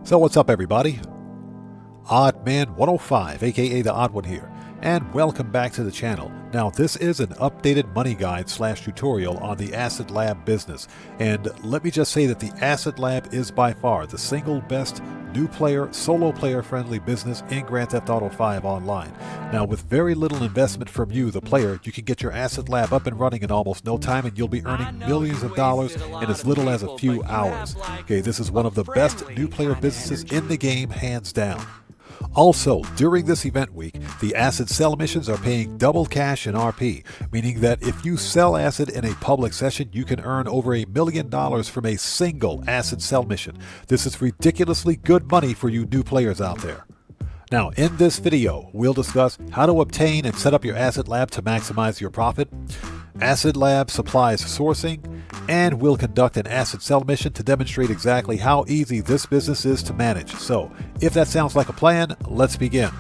So what's up, everybody? OddMan105, aka the Odd One here, and welcome back to the channel. Now, this is an updated money guide / tutorial on the Acid Lab business, and let me just say that the Acid Lab is by far the single best new player, solo player friendly business in Grand Theft Auto 5 online. Now, with very little investment from you, the player, you can get your Acid Lab up and running in almost no time, and you'll be earning millions of dollars in as little as a few hours. Okay, this is one of the best new player businesses in the game, hands down. Also, during this event week, the Acid Sell missions are paying double cash in RP, meaning that if you sell Acid in a public session, you can earn over $1 million from a single Acid Sell mission. This is ridiculously good money for you new players out there. Now, in this video, we'll discuss how to obtain and set up your Acid Lab to maximize your profit, Acid Lab supplies sourcing, and we'll conduct an Acid Sell mission to demonstrate exactly how easy this business is to manage. So, if that sounds like a plan, let's begin.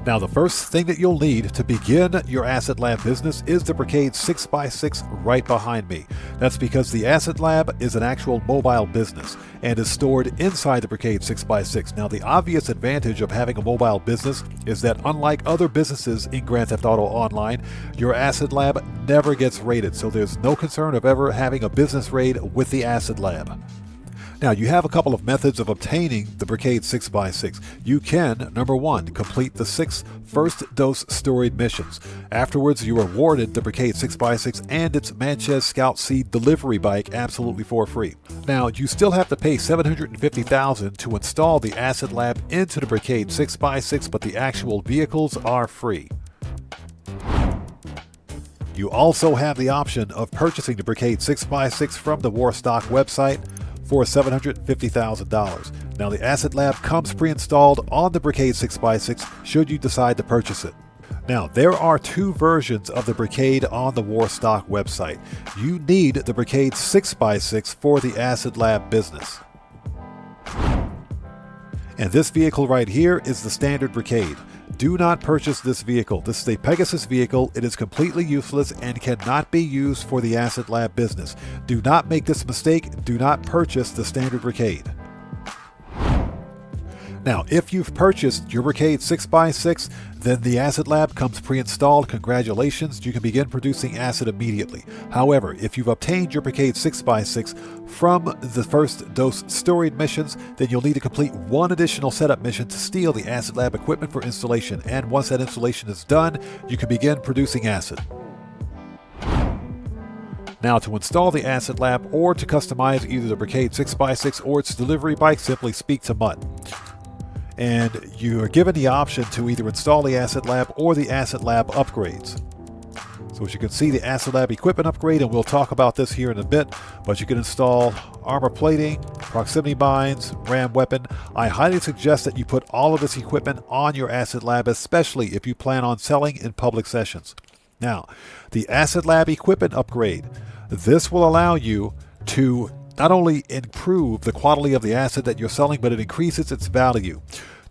Now, the first thing that you'll need to begin your Acid Lab business is the Brigade 6x6 right behind me. That's because the Acid Lab is an actual mobile business and is stored inside the Brigade 6x6. Now, the obvious advantage of having a mobile business is that unlike other businesses in Grand Theft Auto Online, your Acid Lab never gets raided, so there's no concern of ever having a business raid with the Acid Lab. Now, you have a couple of methods of obtaining the Brigade 6x6. You can, number one, complete the 6 first dose storied missions. Afterwards, you are awarded the Brigade 6x6 and its Manches Scout Seed delivery bike absolutely for free. Now, you still have to pay $750,000 to install the Acid Lab into the Brigade 6x6, but the actual vehicles are free. You also have the option of purchasing the Brigade 6x6 from the Warstock website for $750,000. Now, the Acid Lab comes pre-installed on the Brigade 6x6 should you decide to purchase it. Now, there are 2 versions of the Brigade on the Warstock website. You need the Brigade 6x6 for the Acid Lab business. And this vehicle right here is the standard Brigade. Do not purchase this vehicle. This is a Pegasus vehicle. It is completely useless and cannot be used for the Acid Lab business. Do not make this mistake. Do not purchase the standard Brigade. Now, if you've purchased your Brigade 6x6, then the Acid Lab comes pre-installed. Congratulations, you can begin producing acid immediately. However, if you've obtained your Brigade 6x6 from the first dose storied missions, then you'll need to complete one additional setup mission to steal the Acid Lab equipment for installation. And once that installation is done, you can begin producing acid. Now, to install the Acid Lab or to customize either the Brigade 6x6 or its delivery bike, simply speak to Mutt. And you are given the option to either install the Acid Lab or the Acid Lab upgrades. So as you can see, the Acid Lab equipment upgrade, and we'll talk about this here in a bit, but you can install armor plating, proximity mines, ram weapon. I highly suggest that you put all of this equipment on your Acid Lab, especially if you plan on selling in public sessions. Now, the Acid Lab equipment upgrade. This will allow you to not only improve the quality of the acid that you're selling, but it increases its value.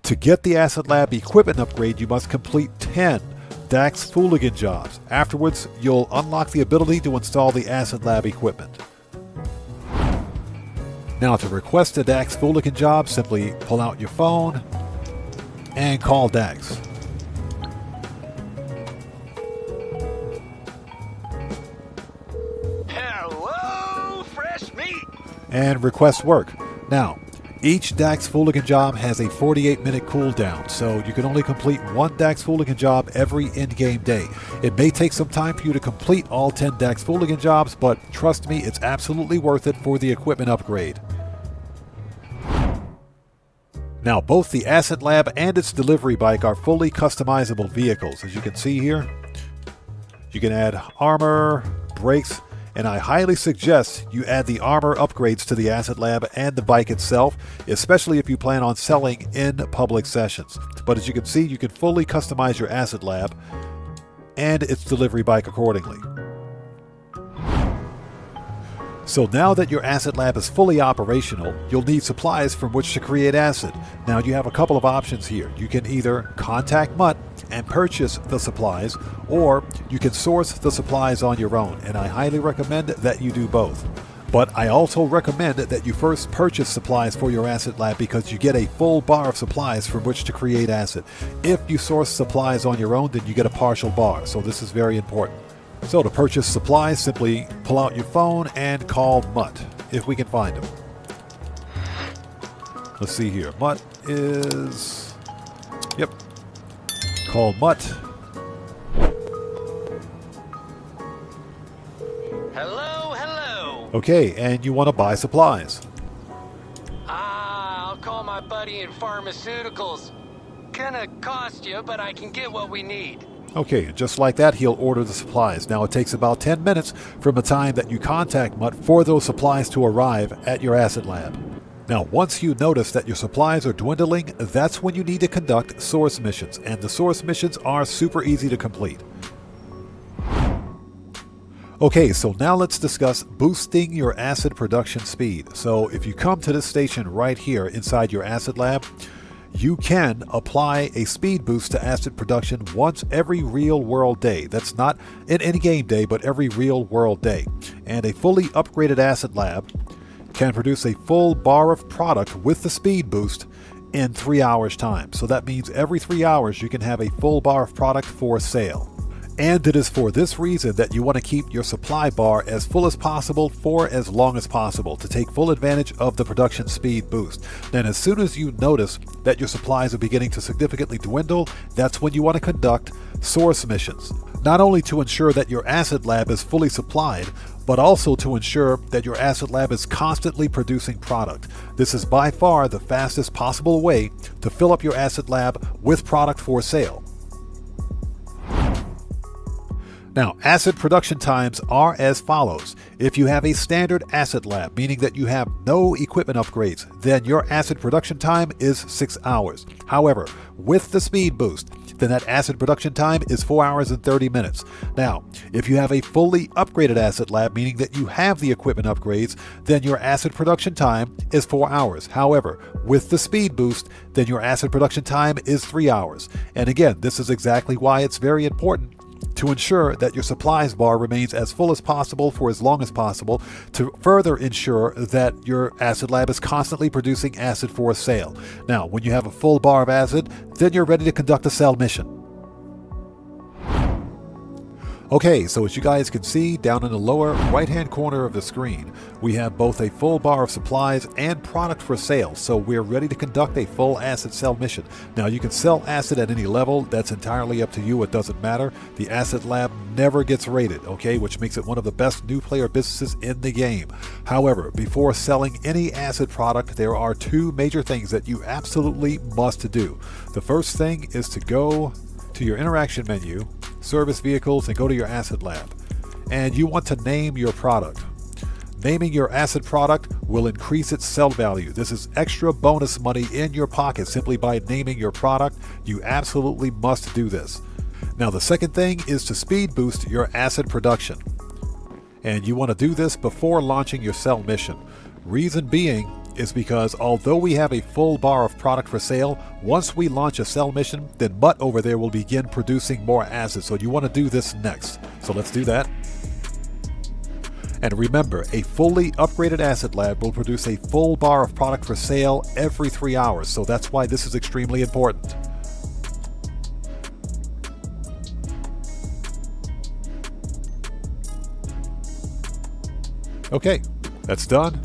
To get the Acid Lab equipment upgrade, you must complete 10 Dax Fooligan Jobs. Afterwards, you'll unlock the ability to install the Acid Lab equipment. Now, to request a Dax Fooligan Job, simply pull out your phone and call Dax. And request work. Now, each Dax Fooligan job has a 48-minute cooldown, so you can only complete one Dax Fooligan job every in-game day. It may take some time for you to complete all 10 Dax Fooligan jobs, but trust me, it's absolutely worth it for the equipment upgrade. Now, both the Acid Lab and its delivery bike are fully customizable vehicles. As you can see here, you can add armor, brakes, and I highly suggest you add the armor upgrades to the Acid Lab and the bike itself, especially if you plan on selling in public sessions. But as you can see, you can fully customize your Acid Lab and its delivery bike accordingly. So now that your Acid Lab is fully operational, you'll need supplies from which to create acid. Now, you have a couple of options here. You can either contact Mutt and purchase the supplies, or you can source the supplies on your own, and I highly recommend that you do both. But I also recommend that you first purchase supplies for your acid lab because you get a full bar of supplies from which to create acid. If you source supplies on your own, then you get a partial bar, so this is very important. So to purchase supplies, simply pull out your phone and call Mutt, if we can find him. Let's see here. Mutt is... Yep. Call Mutt. Hello, hello. Okay, and you want to buy supplies. I'll call my buddy in pharmaceuticals. Gonna cost you, but I can get what we need. Okay, just like that, he'll order the supplies. Now, it takes about 10 minutes from the time that you contact Mutt for those supplies to arrive at your acid lab. Now, once you notice that your supplies are dwindling, that's when you need to conduct source missions, and the source missions are super easy to complete. Okay, so now let's discuss boosting your acid production speed. So if you come to this station right here inside your acid lab, you can apply a speed boost to acid production once every real world day. That's not in any game day, but every real world day. And a fully upgraded acid lab can produce a full bar of product with the speed boost in 3 hours time. So that means every 3 hours you can have a full bar of product for sale. And it is for this reason that you want to keep your supply bar as full as possible for as long as possible to take full advantage of the production speed boost. Then as soon as you notice that your supplies are beginning to significantly dwindle, that's when you want to conduct source missions. Not only to ensure that your acid lab is fully supplied, but also to ensure that your acid lab is constantly producing product. This is by far the fastest possible way to fill up your acid lab with product for sale. Now, acid production times are as follows. If you have a standard acid lab, meaning that you have no equipment upgrades, then your acid production time is 6 hours. However, with the speed boost, then that acid production time is 4 hours and 30 minutes. Now, if you have a fully upgraded acid lab, meaning that you have the equipment upgrades, then your acid production time is 4 hours. However, with the speed boost, then your acid production time is 3 hours. And again, this is exactly why it's very important to ensure that your supplies bar remains as full as possible for as long as possible to further ensure that your acid lab is constantly producing acid for sale. Now, when you have a full bar of acid, then you're ready to conduct a sell mission. Okay, so as you guys can see down in the lower right-hand corner of the screen, we have both a full bar of supplies and product for sale, so we're ready to conduct a full acid sell mission. Now, you can sell acid at any level. That's entirely up to you. It doesn't matter. The acid lab never gets rated, okay, which makes it one of the best new player businesses in the game. However, before selling any acid product, there are two major things that you absolutely must do. The first thing is to go to your interaction menu, service vehicles, and go to your acid lab. And you want to name your product. Naming your acid product will increase its sell value. This is extra bonus money in your pocket simply by naming your product. You absolutely must do this. Now, the second thing is to speed boost your acid production. And you want to do this before launching your sell mission. Reason being is because although we have a full bar of product for sale, once we launch a sell mission, then Mutt over there will begin producing more acid. So you want to do this next. So let's do that. And remember, a fully upgraded acid lab will produce a full bar of product for sale every 3 hours. So that's why this is extremely important. Okay, that's done.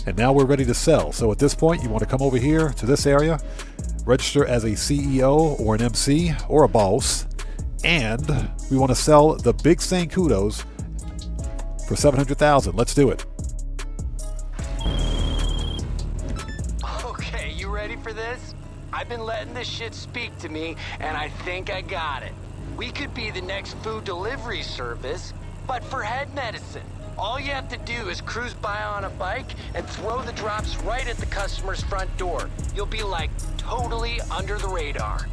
And now we're ready to sell. So at this point, you want to come over here to this area, register as a CEO or an MC or a boss, and we want to sell the Big Sankudos for 700,000. Let's do it. Okay, you ready for this? I've been letting this shit speak to me, and I think I got it. We could be the next food delivery service, but for head medicine. All you have to do is cruise by on a bike and throw the drops right at the customer's front door. You'll be like totally under the radar.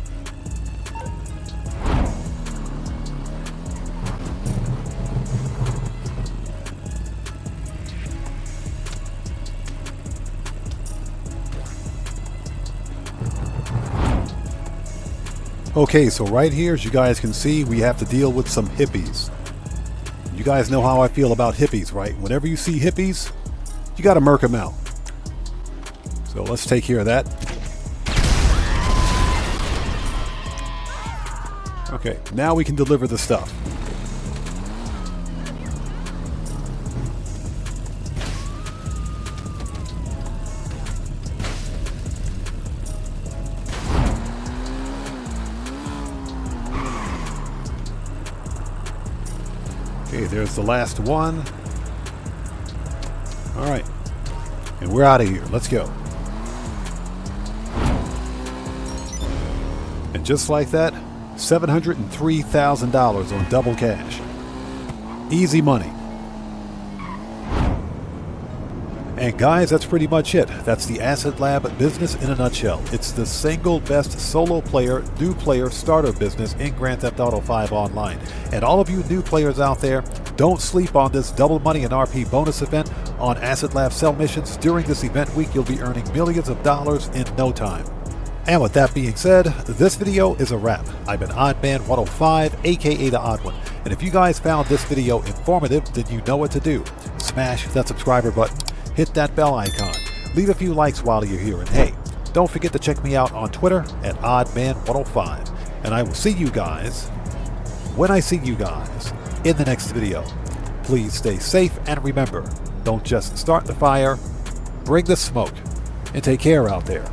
Okay, so right here, as you guys can see, we have to deal with some hippies. You guys know how I feel about hippies, right? Whenever you see hippies, you gotta murk them out. So let's take care of that. Okay, now we can deliver the stuff. Okay, there's the last one. All right, and we're out of here. Let's go. And just like that, $703,000 on double cash. Easy money. And guys, that's pretty much it. That's the Asset Lab business in a nutshell. It's the single best solo player, new player starter business in Grand Theft Auto 5 Online. And all of you new players out there, don't sleep on this double money and RP bonus event on Asset Lab sell missions. During this event week, you'll be earning millions of dollars in no time. And with that being said, this video is a wrap. I've been OddMan105, aka The Odd One. And if you guys found this video informative, then you know what to do. Smash that subscriber button, hit that bell icon, leave a few likes while you're here, and hey, don't forget to check me out on Twitter at OddMan105. And I will see you guys when I see you guys in the next video. Please stay safe, and remember, don't just start the fire, bring the smoke, and take care out there.